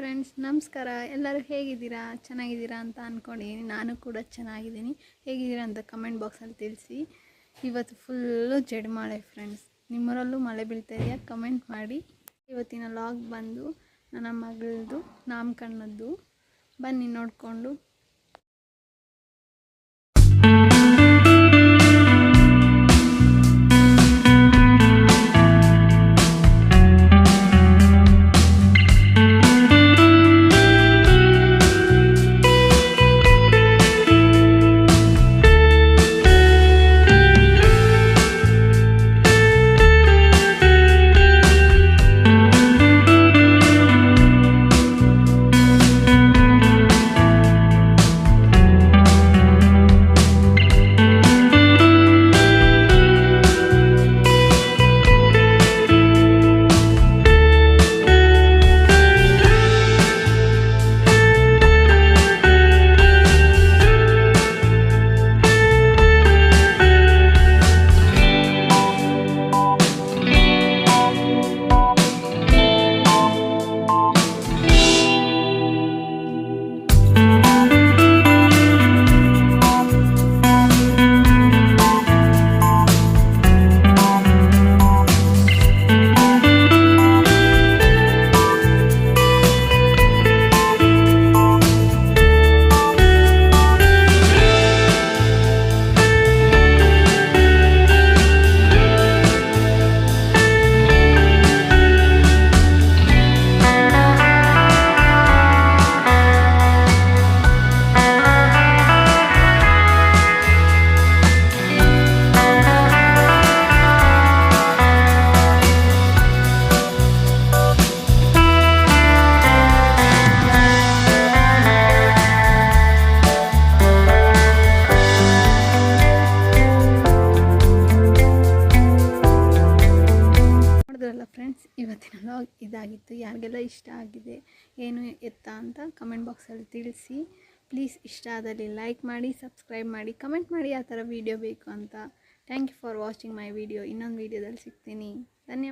Friends, ನಮಸ್ಕಾರ. ಎಲ್ಲರೂ ಹೇಗಿದ್ದೀರಾ? ಚೆನ್ನಾಗಿದ್ದೀರಾ ಅಂತ ಅಂದ್ಕೊಂಡಿದ್ದೀನಿ. ನಾನು ಕೂಡ ಚೆನ್ನಾಗಿದ್ದೀನಿ. ಹೇಗಿದ್ದೀರಾ ಅಂತ ಕಮೆಂಟ್ ಬಾಕ್ಸಲ್ಲಿ ತಿಳಿಸಿ. ಇವತ್ತು ಫುಲ್ಲು ಜಡಿಮಳೆ ಫ್ರೆಂಡ್ಸ್. ನಿಮ್ಮೂರಲ್ಲೂ ಮಳೆ ಬೀಳ್ತಾ ಇದೆಯಾ? ಕಮೆಂಟ್ ಮಾಡಿ. ಇವತ್ತಿನ ಲಾಗ್ ಬಂದು ನನ್ನ ಮಗಳದು ನಾಮಕರಣದ್ದು. ಬನ್ನಿ ನೋಡಿಕೊಂಡು. ಫ್ರೆಂಡ್ಸ್, ಇವತ್ತಿನ ವ್ಲಾಗ್ ಇದಾಗಿತ್ತು. ಯಾರಿಗೆಲ್ಲ ಇಷ್ಟ ಆಗಿದೆ ಏನು ಎತ್ತ ಅಂತ ಕಮೆಂಟ್ ಬಾಕ್ಸಲ್ಲಿ ತಿಳಿಸಿ. ಪ್ಲೀಸ್ ಇಷ್ಟ ಆದಲ್ಲಿ ಲೈಕ್ ಮಾಡಿ, ಸಬ್ಸ್ಕ್ರೈಬ್ ಮಾಡಿ, ಕಮೆಂಟ್ ಮಾಡಿ ಯಾವ ಥರ ವೀಡಿಯೋ ಬೇಕು ಅಂತ. Thank you for watching my video. ಇನ್ನೊಂದು ವೀಡಿಯೋದಲ್ಲಿ ಸಿಗ್ತೀನಿ. ಧನ್ಯವಾದ.